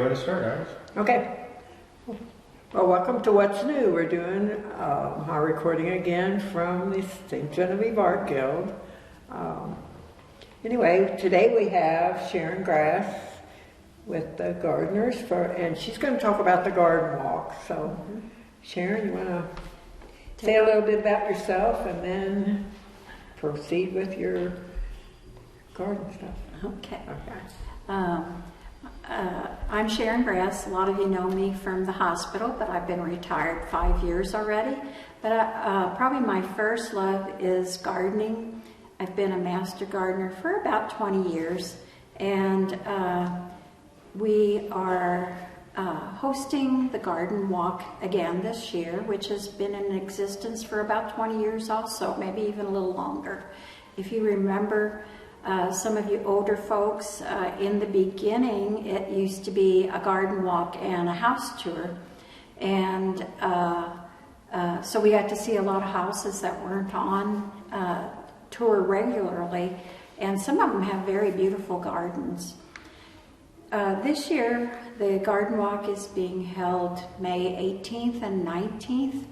go to start, guys. Okay. Well, welcome to What's New. We're doing our recording again from the St. Genevieve Art Guild. Anyway, today we have Sharon Grass with the gardeners, and she's going to talk about the garden walk. So, Sharon, you want to say a little bit about yourself and then proceed with your garden stuff? Okay. I'm Sharon Grass. A lot of you know me from the hospital, but I've been retired 5 years already. But probably my first love is gardening. I've been a master gardener for about 20 years, and we are hosting the garden walk again this year, which has been in existence for about 20 years also, maybe even a little longer. If you remember, some of you older folks, in the beginning, it used to be a garden walk and a house tour. And so we got to see a lot of houses that weren't on tour regularly. And some of them have very beautiful gardens. This year, the garden walk is being held May 18th and 19th.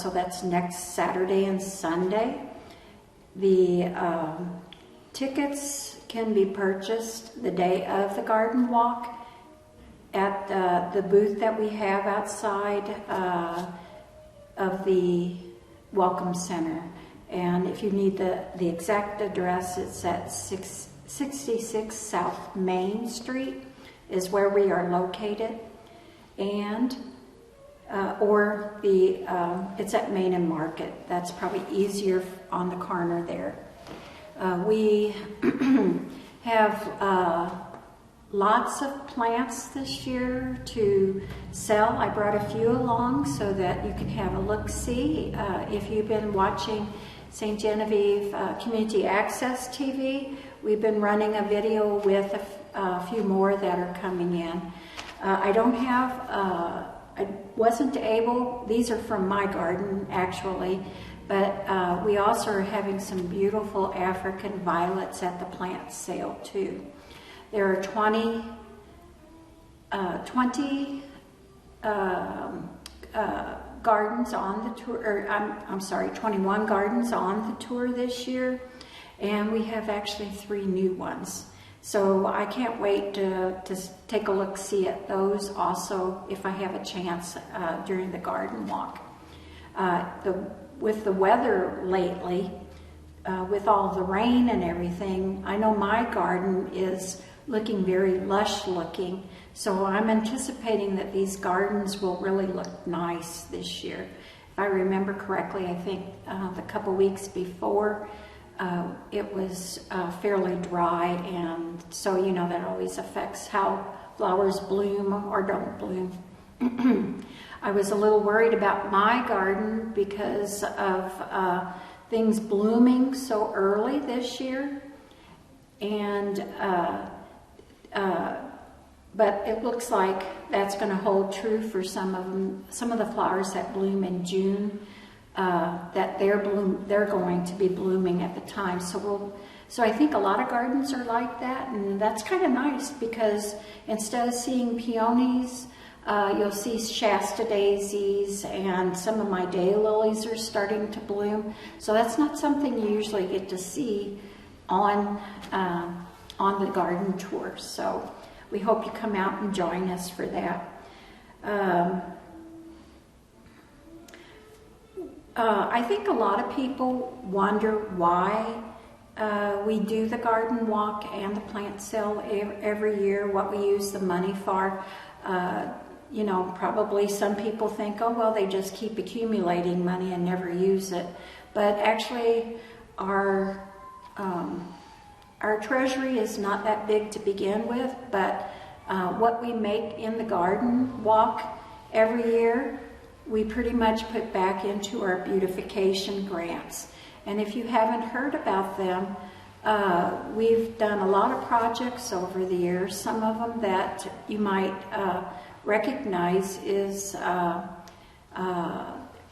So that's next Saturday and Sunday. The tickets can be purchased the day of the garden walk at the booth that we have outside of the Welcome Center. And if you need the exact address, it's at 66 South Main Street is where we are located. And or it's at Main and Market. That's probably easier on the corner there. We have lots of plants this year to sell. I brought a few along so that you can have a look-see. If you've been watching St. Genevieve Community Access TV, we've been running a video with a few more that are coming in. I don't have, I wasn't able, these are from my garden actually, but we also are having some beautiful African violets at the plant sale too. There are 20 gardens on the tour, or I'm sorry, 21 gardens on the tour this year, and we have actually 3 new ones. So I can't wait to take a look-see at those also if I have a chance during the garden walk. With the weather lately, with all the rain and everything, I know my garden is looking very lush looking, so I'm anticipating that these gardens will really look nice this year. If I remember correctly, I think the couple weeks before it was fairly dry, and so you know that always affects how flowers bloom or don't bloom. I was a little worried about my garden because of things blooming so early this year, and but it looks like that's going to hold true for some of them. Some of the flowers that bloom in June, that they're going to be blooming at the time. So I think a lot of gardens are like that, and that's kind of nice because instead of seeing peonies, you'll see Shasta daisies, and some of my daylilies are starting to bloom. So that's not something you usually get to see on the garden tour. So we hope you come out and join us for that. I think a lot of people wonder why we do the garden walk and the plant sale every year, what we use the money for. You know, probably some people think, oh, well, they just keep accumulating money and never use it. But actually, our treasury is not that big to begin with, but what we make in the garden walk every year, we pretty much put back into our beautification grants. And if you haven't heard about them, we've done a lot of projects over the years. Some of them that you might recognize is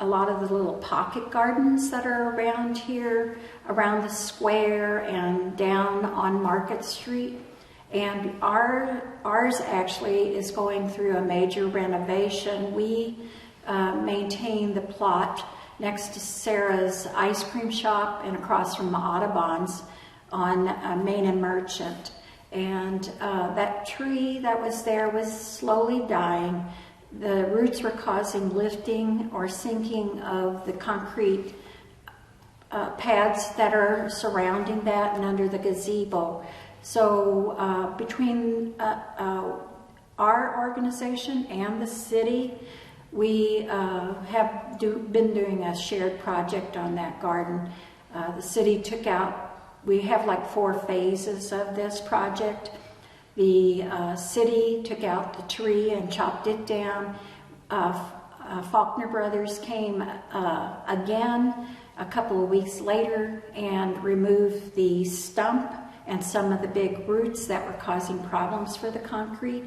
a lot of the little pocket gardens that are around here, around the square and down on Market Street. And ours actually is going through a major renovation. We maintain the plot next to Sarah's ice cream shop and across from the Audubon's on Main and Merchant. And that tree that was there was slowly dying. The roots were causing lifting or sinking of the concrete pads that are surrounding that and under the gazebo. So between our organization and the city, we have been doing a shared project on that garden. The city took out, we have like 4 phases of this project. The city took out the tree and chopped it down. Faulkner Brothers came again a couple of weeks later and removed the stump and some of the big roots that were causing problems for the concrete.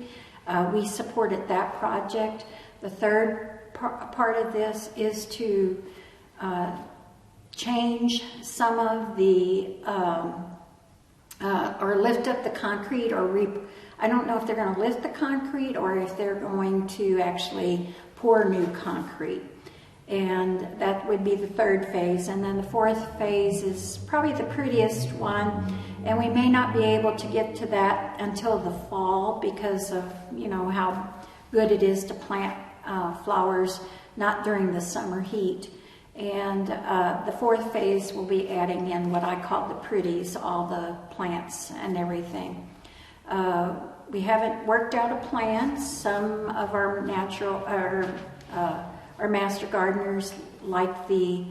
We supported that project. The third part of this is to change some of the, or lift up the concrete, or I don't know if they're going to lift the concrete or if they're going to actually pour new concrete. And that would be the third phase. And then the fourth phase is probably the prettiest one. And we may not be able to get to that until the fall because of, you know, how good it is to plant flowers, not during the summer heat. And the fourth phase will be adding in what I call the pretties, all the plants and everything. We haven't worked out a plan. Some of our our master gardeners like the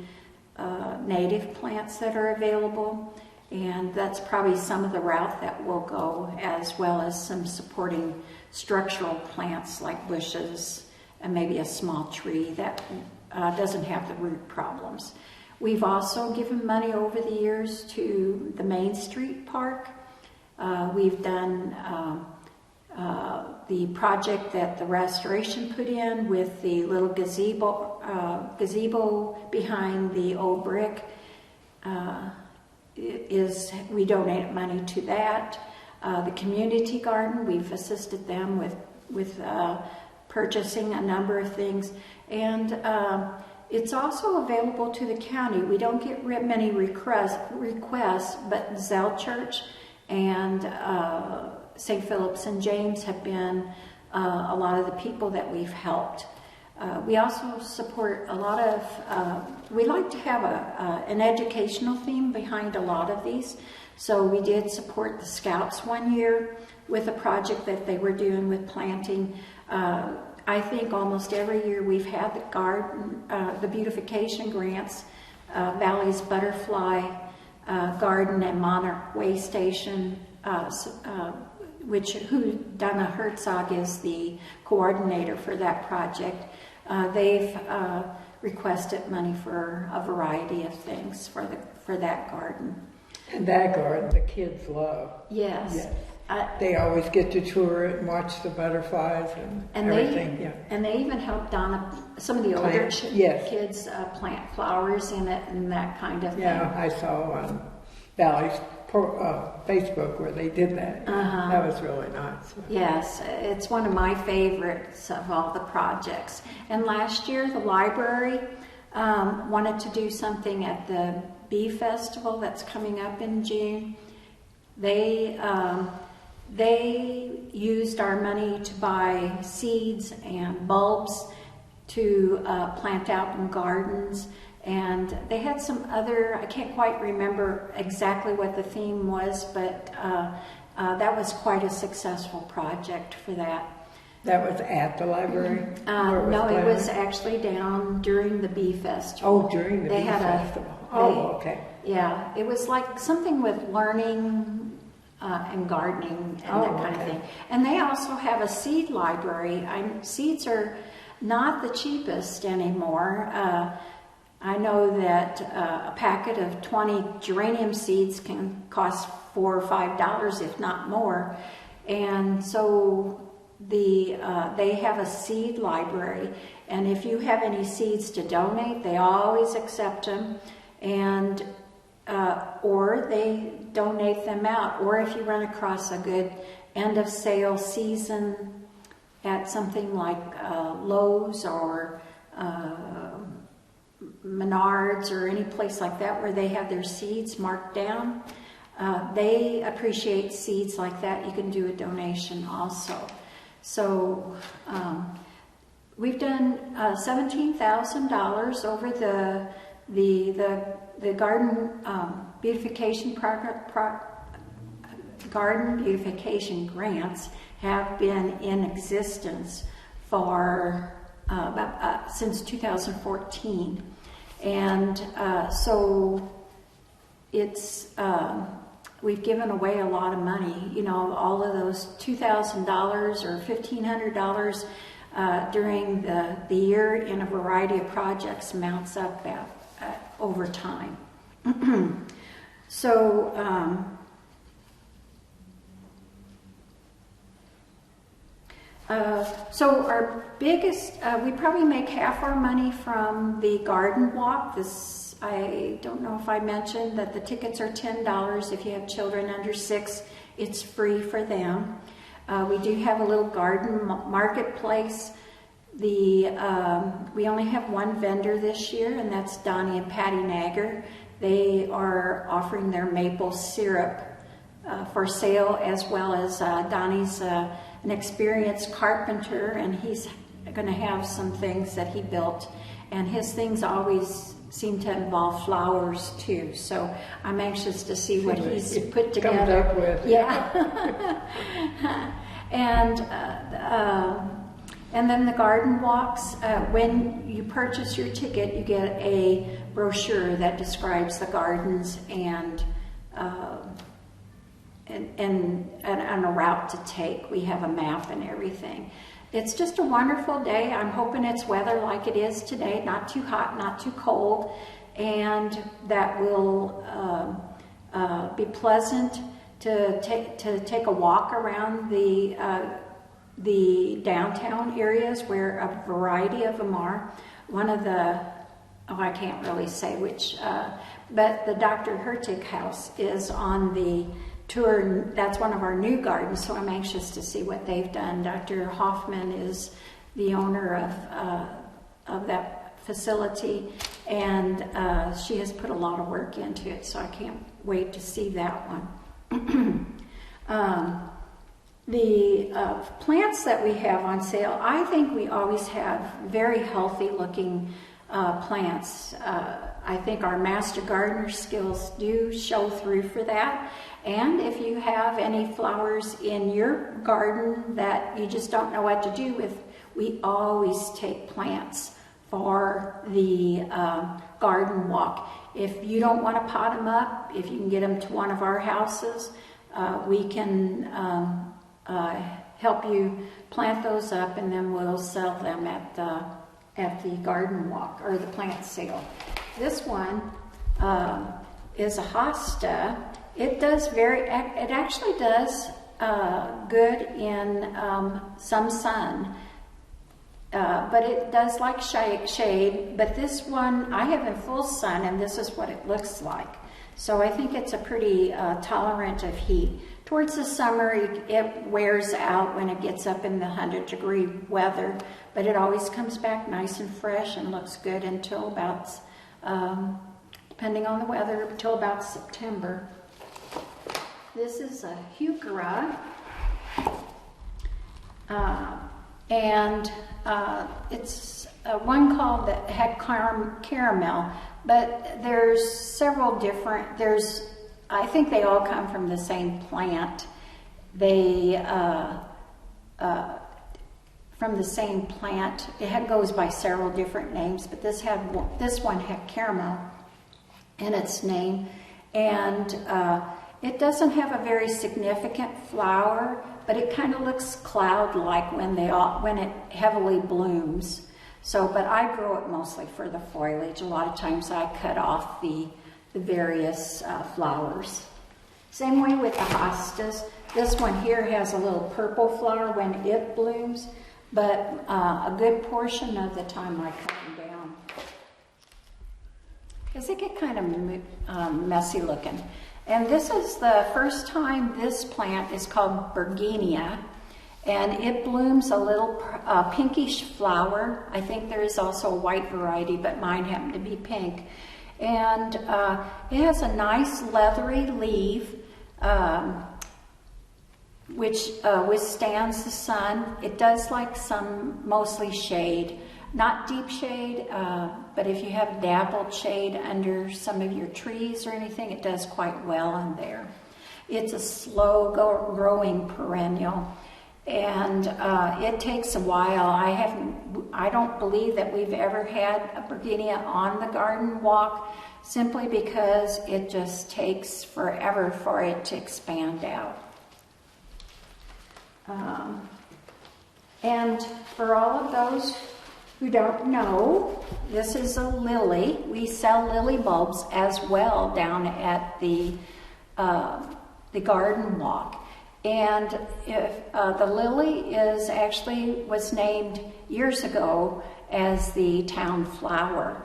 native plants that are available, and that's probably some of the route that we'll go, as well as some supporting structural plants like bushes and maybe a small tree that doesn't have the root problems. We've also given money over the years to the Main Street Park. We've done the project that the restoration put in with the little gazebo behind the old brick. We donated money to that. The community garden, we've assisted them with purchasing a number of things, and it's also available to the county. We don't get many requests, but Zell Church and St. Philip's and James have been a lot of the people that we've helped. We also support a lot of, we like to have an educational theme behind a lot of these. So we did support the Scouts one year with a project that they were doing with planting. I think almost every year we've had the garden, the beautification grants, Valley's Butterfly Garden and Monarch Way Station, Donna Herzog is the coordinator for that project. They've requested money for a variety of things for that garden. And that garden, the kids love. Yes. They always get to tour it and watch the butterflies and everything. And they even help Donna, some of the older kids plant flowers in it and that kind of thing. Yeah, I saw on Valley's Facebook where they did that. That was really nice. Yes, it's one of my favorites of all the projects. And last year, the library wanted to do something at the Bee Festival that's coming up in June. They used our money to buy seeds and bulbs to plant out in gardens. And they had some other, I can't quite remember exactly what the theme was, but that was quite a successful project for that. That was at the library? No, it was actually down during the Bee Festival. Oh, during the Bee Festival. Okay. Yeah, it was like something with learning and gardening and that kind of thing. And they also have a seed library. Seeds are not the cheapest anymore. I know that a packet of 20 geranium seeds can cost $4 or $5, if not more. And so they have a seed library. And if you have any seeds to donate, they always accept them. And or they donate them out. Or if you run across a good end of sale season at something like Lowe's or Menards or any place like that where they have their seeds marked down. They appreciate seeds like that. You can do a donation also. So we've done $17,000 over the garden beautification garden beautification grants have been in existence for since 2014, and so it's we've given away a lot of money. You know, all of those $2,000 or $1,500 during the year in a variety of projects mounts up over time. So so our biggest, we probably make half our money from the garden walk. This, I don't know if I mentioned that the tickets are $10. If you have children under 6, it's free for them. We do have a little garden marketplace. We only have one vendor this year, and that's Donnie and Patty Nagger. They are offering their maple syrup for sale, as well as Donnie's an experienced carpenter, and he's going to have some things that he built, and his things always seem to involve flowers too. So I'm anxious to see what he's put together. Comes up with. Yeah. And then the garden walks. When you purchase your ticket, you get a brochure that describes the gardens and a route to take. We have a map and everything. It's just a wonderful day. I'm hoping it's weather like it is today, not too hot, not too cold, and that will be pleasant to take a walk around the downtown areas where a variety of them are. One of the, I can't really say which, but the Dr. Hertig house is on the tour. That's one of our new gardens, so I'm anxious to see what they've done. Dr. Hoffman is the owner of that facility, and she has put a lot of work into it, so I can't wait to see that one. The plants that we have on sale, I think we always have very healthy looking plants. I think our master gardener skills do show through for that. And if you have any flowers in your garden that you just don't know what to do with, we always take plants for the garden walk. If you don't want to pot them up, if you can get them to one of our houses, we can help you plant those up, and then we'll sell them at the garden walk or the plant sale. This one is a hosta. It actually does good in some sun, but it does like shade. But this one I have in full sun, and this is what it looks like. So I think it's a pretty tolerant of heat. Towards the summer, it wears out when it gets up in the 100-degree weather, but it always comes back nice and fresh and looks good until about, depending on the weather, until about September. This is a heuchera, and it's one called the Het Caramel, but there's several different, I think they all come from the same plant. They, from the same plant. It goes by several different names, but this one had caramel in its name, and it doesn't have a very significant flower, but it kind of looks cloud-like when it heavily blooms. So, but I grow it mostly for the foliage. A lot of times I cut off the various flowers. Same way with the hostas. This one here has a little purple flower when it blooms, but a good portion of the time I cut them down because they get kind of messy looking. And this is the first time this plant is called Bergenia, and it blooms a little pinkish flower. I think there is also a white variety, but mine happened to be pink. And it has a nice leathery leaf, which withstands the sun. It does like some mostly shade, not deep shade, but if you have dappled shade under some of your trees or anything, it does quite well in there. It's a slow growing perennial, and it takes a while. I don't believe that we've ever had a Bergenia on the garden walk, simply because it just takes forever for it to expand out. And for all of those who don't know, this is a lily. We sell lily bulbs as well down at the garden walk. And if the lily was named years ago as the town flower.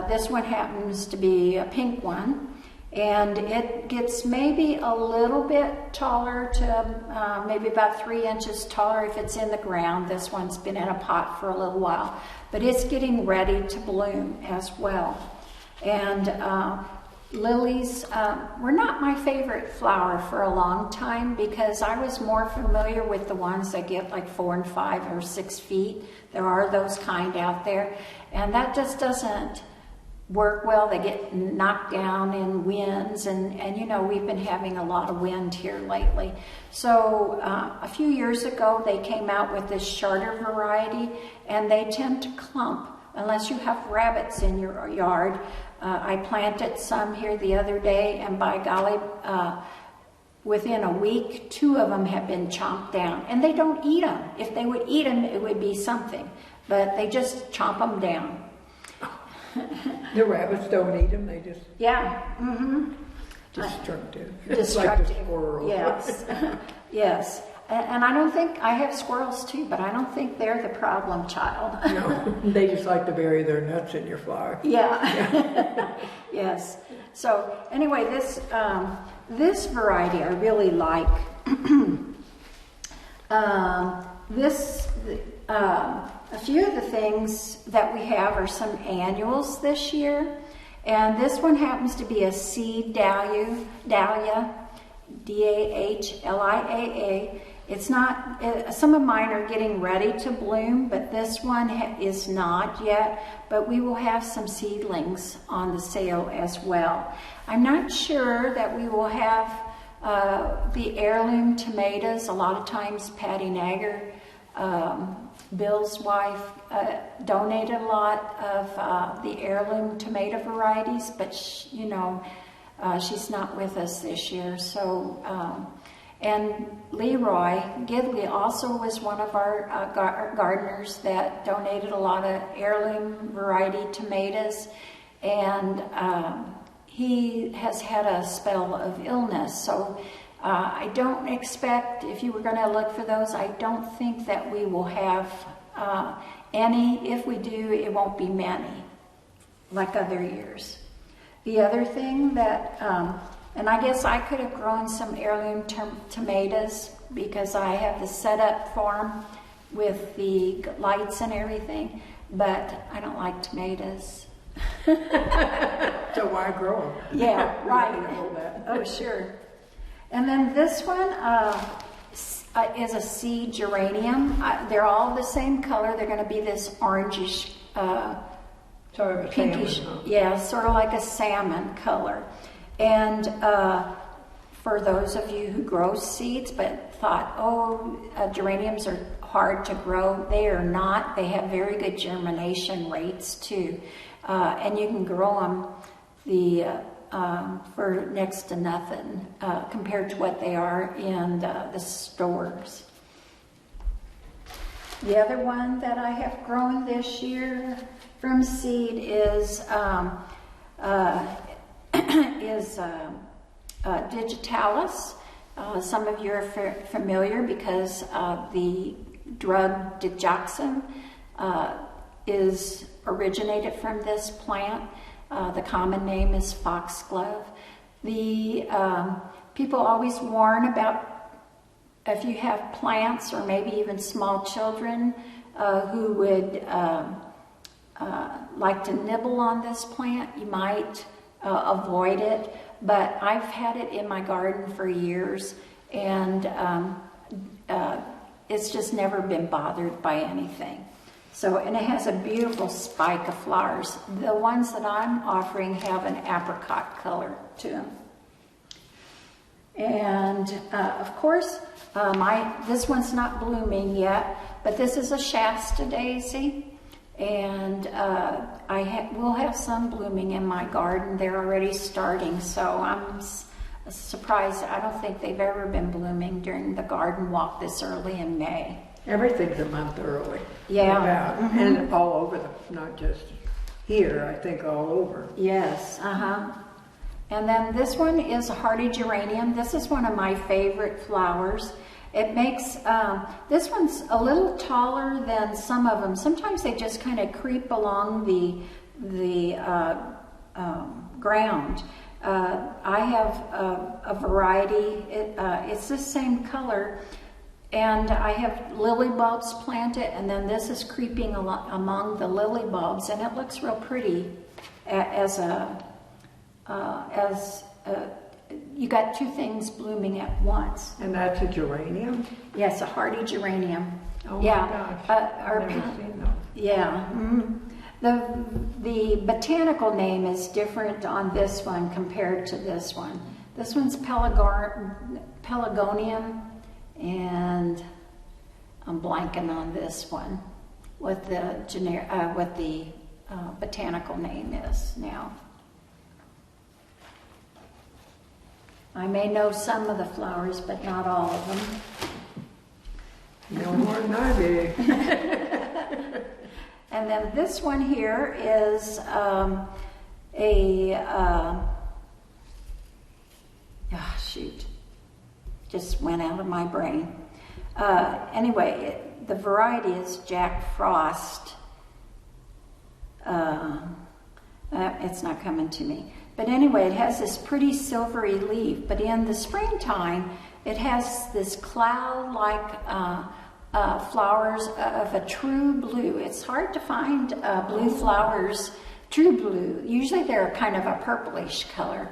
This one happens to be a pink one, and it gets maybe a little bit taller to maybe about 3 inches taller if it's in the ground. This one's been in a pot for a little while, but it's getting ready to bloom as well. And lilies were not my favorite flower for a long time, because I was more familiar with the ones that get like 4 and 5 or 6 feet. There are those kind out there, and that just doesn't work well. They get knocked down in winds, and you know, we've been having a lot of wind here lately. So a few years ago they came out with this shorter variety, and they tend to clump unless you have rabbits in your yard. I planted some here the other day, and by golly, within a week 2 of them have been chomped down, and they don't eat them. If they would eat them, it would be something, but they just chomp them down. The rabbits don't eat them, they just destructive. It's like the squirrel. Yes, yes. And I don't think, I have squirrels too, but I don't think they're the problem child. No, they just like to bury their nuts in your flower. Yeah, yes. So anyway, this variety I really like. A few of the things that we have are some annuals this year, and this one happens to be a seed dahlia, D-A-H-L-I-A-A. It's not, some of mine are getting ready to bloom, but this one is not yet, but we will have some seedlings on the sale as well. I'm not sure that we will have the heirloom tomatoes. A lot of times Patty Nagar, Bill's wife, donated a lot of the heirloom tomato varieties, but she's not with us this year. So, and Leroy Gidley also was one of our gardeners that donated a lot of heirloom variety tomatoes, and he has had a spell of illness. So I don't expect, if you were going to look for those, I don't think that we will have any. If we do, it won't be many, like other years. The other thing that, and I guess I could have grown some heirloom tomatoes, because I have the setup for them with the lights and everything, but I don't like tomatoes. So why grow them? Yeah, right. Oh, sure. And then this one is a seed geranium. They're all the same color. They're going to be this orangish, Sort of a pinkish, salmon, huh? yeah, sort of like a salmon color. And for those of you who grow seeds but thought, geraniums are hard to grow, they are not. They have very good germination rates too. And you can grow them for next to nothing compared to what they are in the stores. The other one that I have grown this year from seed is digitalis. Some of you are familiar because the drug digoxin is originated from this plant. The common name is foxglove. The people always warn about if you have plants or maybe even small children who would like to nibble on this plant, you might avoid it. But I've had it in my garden for years, and it's just never been bothered by anything. So, and it has a beautiful spike of flowers. The ones that I'm offering have an apricot color to them. And of course, this one's not blooming yet, but this is a Shasta daisy. And we'll have some blooming in my garden. They're already starting, so I'm surprised. I don't think they've ever been blooming during the garden walk this early in May. Everything's a month early. Yeah. Mm-hmm. And all over, not just here, I think all over. Yes, And then this one is a hardy geranium. This is one of my favorite flowers. It makes, this one's a little taller than some of them. Sometimes they just kind of creep along the ground. I have a variety. It's the same color. And I have lily bulbs planted, and then this is creeping among the lily bulbs, and it looks real pretty you got two things blooming at once. And that's a geranium? Yes, a hardy geranium. Oh yeah. My gosh, I've never seen those. Yeah. Mm-hmm. The botanical name is different on this one compared to this one. This one's Pelargonium, and I'm blanking on this one, what the botanical name is now. I may know some of the flowers, but not all of them. No more than I do. And then this one here is just went out of my brain. Anyway, the variety is Jack Frost. It's not coming to me. But anyway, it has this pretty silvery leaf, but in the springtime, it has this cloud-like flowers of a true blue. It's hard to find blue flowers, true blue. Usually they're kind of a purplish color,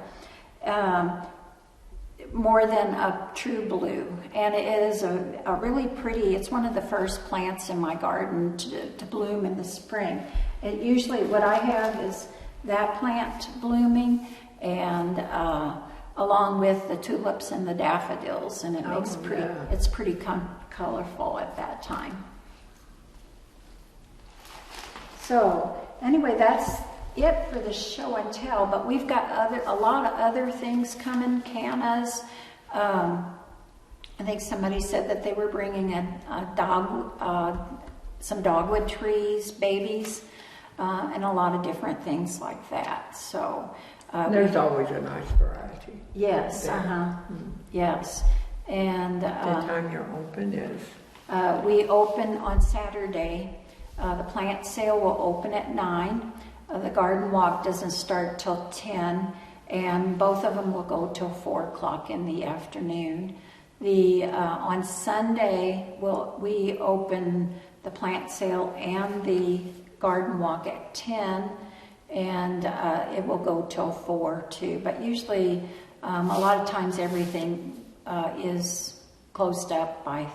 more than a true blue. And it is a really pretty, it's one of the first plants in my garden to bloom in the spring. And usually what I have is that plant blooming, and along with the tulips and the daffodils, and it makes it's pretty colorful at that time. So anyway, that's it for the show and tell, but we've got a lot of other things coming, cannas. I think somebody said that they were bringing some dogwood trees, babies, and a lot of different things like that. So there's always a nice variety. Yes, yes. And the time you're open is? We open on Saturday. The plant sale will open at 9. The garden walk doesn't start till 10, and both of them will go till 4 o'clock in the afternoon. On Sunday, we open the plant sale and the garden walk at 10, and it will go till 4 too. But usually, a lot of times everything is closed up by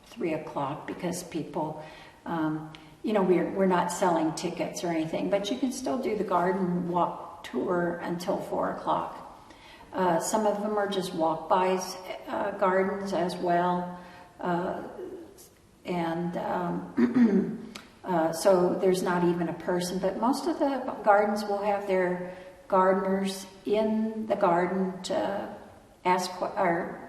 3 o'clock because people, we're not selling tickets or anything, but you can still do the garden walk tour until 4 o'clock. Some of them are just walk-bys gardens as well, so there's not even a person, but most of the gardens will have their gardeners in the garden to ask or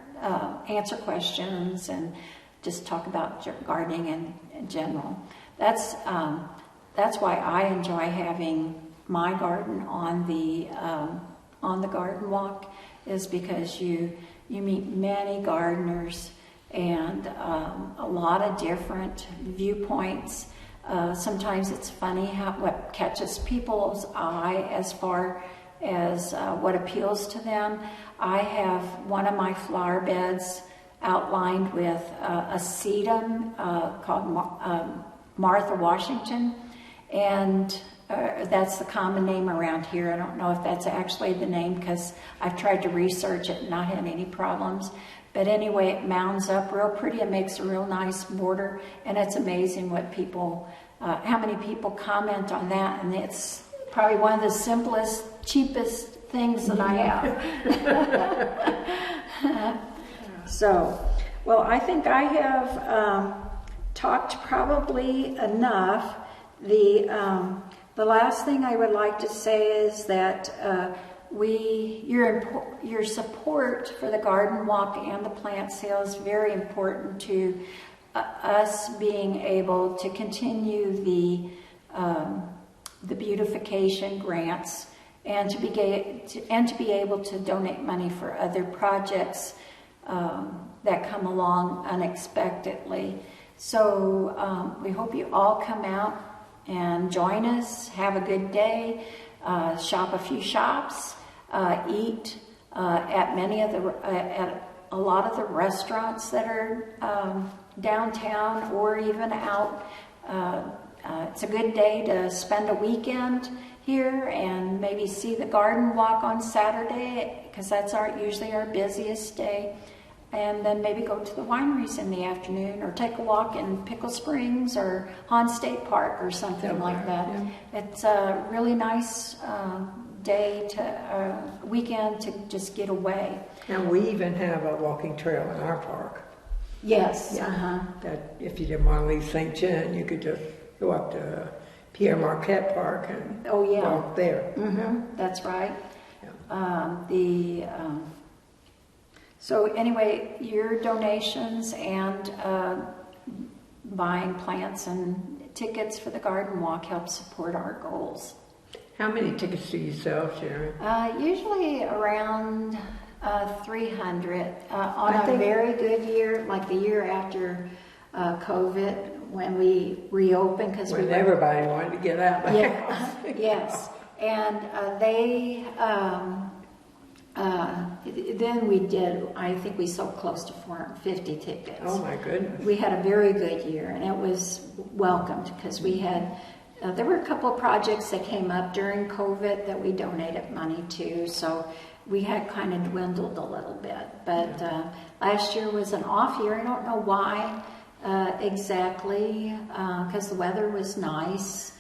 answer questions and just talk about gardening in general. That's why I enjoy having my garden on the garden walk, is because you meet many gardeners and a lot of different viewpoints. Sometimes it's funny what catches people's eye as far as what appeals to them. I have one of my flower beds outlined with a sedum called Martha Washington, and that's the common name around here. I don't know if that's actually the name because I've tried to research it and not had any problems. But anyway, it mounds up real pretty. It makes a real nice border, and it's amazing what people, how many people comment on that. And it's probably one of the simplest, cheapest things that I have. So, well, I think I have talked probably enough. The last thing I would like to say is that your support for the garden walk and the plant sale is very important to us being able to continue the beautification grants and to be able to donate money for other projects that come along unexpectedly. So we hope you all come out and join us, have a good day, shop a few shops, eat at a lot of the restaurants that are downtown or even out. It's a good day to spend a weekend here and maybe see the garden walk on Saturday, because that's usually our busiest day. And then maybe go to the wineries in the afternoon, or take a walk in Pickle Springs or Han State Park or something like that. Yeah. It's a really nice day weekend to just get away. And we even have a walking trail in our park. Yes. Yeah. That if you didn't want to leave St. John, you could just go up to Pierre Marquette Park and walk there. Mm-hmm. That's right. Yeah. So anyway, your donations and buying plants and tickets for the garden walk help support our goals. How many tickets do you sell, Sharon? Usually around 300. On a very good year, like the year after COVID, when we reopened, because everybody wanted to get out. Yes, and they. Then we did, I think we sold close to 450 tickets. Oh my goodness. We had a very good year, and it was welcomed because we had, there were a couple of projects that came up during COVID that we donated money to, so we had kind of dwindled a little bit. But last year was an off year. I don't know why exactly, because the weather was nice,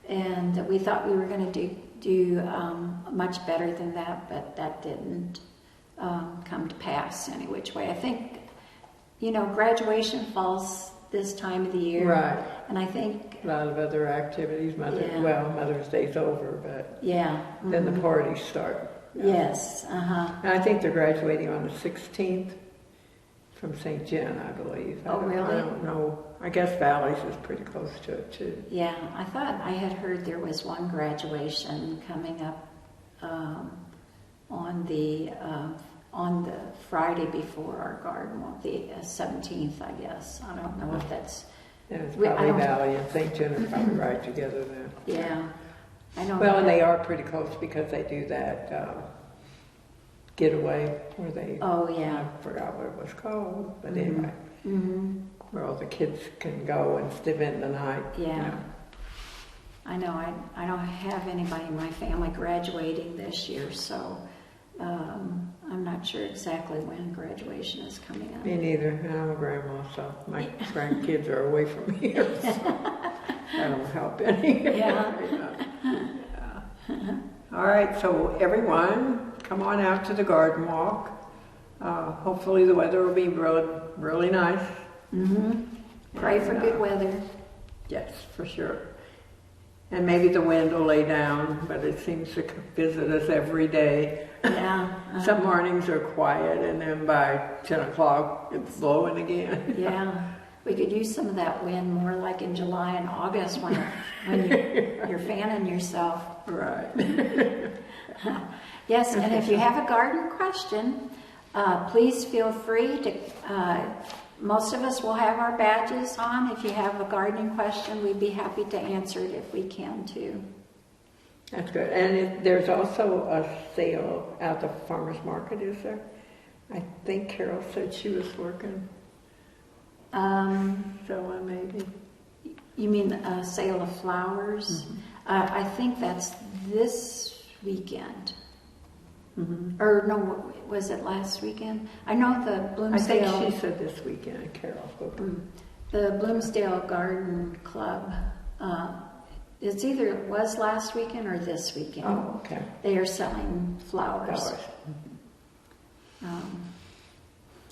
and we thought we were going to do much better than that, but that didn't come to pass any which way. I think, graduation falls this time of the year. Right. And I think a lot of other activities, Mother's Day's over, but then the parties start. Yes. And I think they're graduating on the 16th from St. John, I believe. Oh, really? I don't know. I guess Valley's is pretty close to it, too. Yeah, I thought I had heard there was one graduation coming up on the Friday before our garden walk, the 17th, I guess. I don't know if that's... And it's probably Valley and St. John are probably right together then. Yeah. I know. Well, and they are pretty close because they do that getaway where they... Oh, yeah. I forgot what it was called, but anyway. Mm-hmm. Where all the kids can go and spend the night. Yeah. I know. I don't have anybody in my family graduating this year, so I'm not sure exactly when graduation is coming up. Me neither. I'm a grandma, so my grandkids are away from here, so that don't help any. Yeah. All right, so everyone, come on out to the garden walk. Hopefully the weather will be really nice. Mm-hmm. Pray for good weather. Yes, for sure. And maybe the wind will lay down, but it seems to visit us every day. Yeah. Some mornings are quiet, and then by 10 o'clock it's blowing again. Yeah. We could use some of that wind more like in July and August when you're fanning yourself. Right. Yes, and if you have a garden question, please feel free to... most of us will have our badges on. If you have a gardening question, we'd be happy to answer it if we can too. That's good. And there's also a sale at the farmer's market, is there? I think Carol said she was working. So maybe. You mean a sale of flowers? I think that's this weekend. Or no, was it last weekend? I know the Bloomsdale. I think she said this weekend, Carol. The Bloomsdale Garden Club. It's either it was last weekend or this weekend. Oh, okay. They are selling flowers.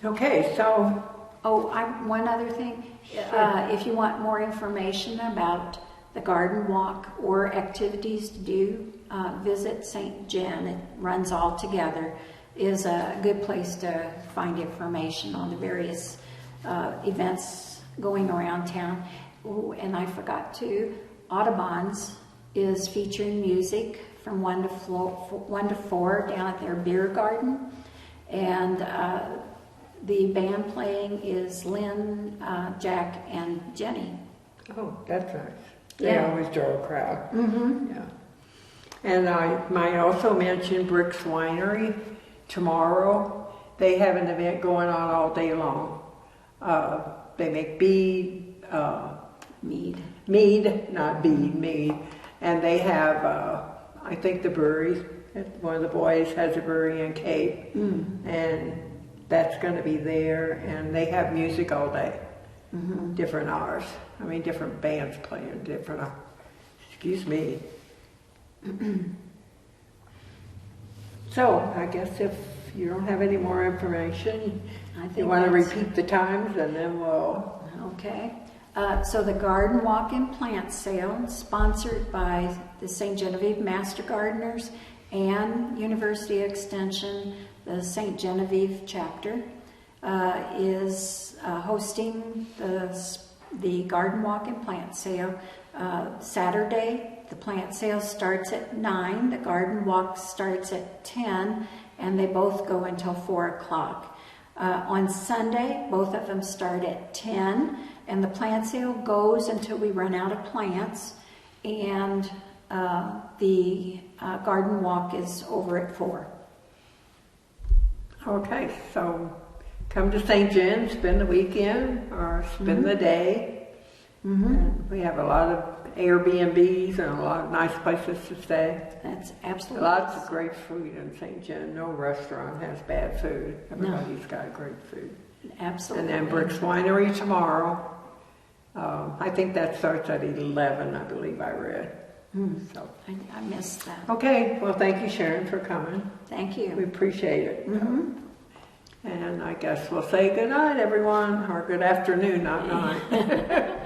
Okay, so. Oh, one other thing. Sure. If you want more information about the garden walk or activities to do, visit St. Jen. It runs all together. Is a good place to find information on the various events going around town. Oh, and I forgot to. Audubon's is featuring music from 1 to 4 down at their beer garden, and the band playing is Lynn, Jack, and Jenny. Oh, that's nice. They Yeah. always draw a crowd. Yeah. And I might also mention Brick's Winery tomorrow. They have an event going on all day long. They make mead. And they have, I think the brewery, one of the boys has a brewery in Cape. And that's going to be there. And they have music all day. Different hours. I mean, different bands playing different, excuse me. So, I guess if you don't have any more information, I think you want to that's- repeat the times and then we'll... Okay. So the Garden Walk and Plant Sale, sponsored by the St. Genevieve Master Gardeners and University Extension, the St. Genevieve chapter, is hosting the Garden Walk and Plant Sale Saturday. The plant sale starts at 9, the garden walk starts at 10, and they both go until 4 o'clock. On Sunday, both of them start at 10, and the plant sale goes until we run out of plants, and the garden walk is over at 4. Okay, so come to St. Jen, spend the weekend or spend the day. And we have a lot of Airbnbs and a lot of nice places to stay. That's absolutely Lots of great food in St. Jen. No restaurant has bad food. Everybody's got great food. absolutely. And then Brick's Winery tomorrow. I think that starts at 11, I believe I read. So. I missed that. Okay, well, thank you, Sharon, for coming. Thank We you. appreciate it. And I guess we'll say good night, everyone, or good afternoon, not night.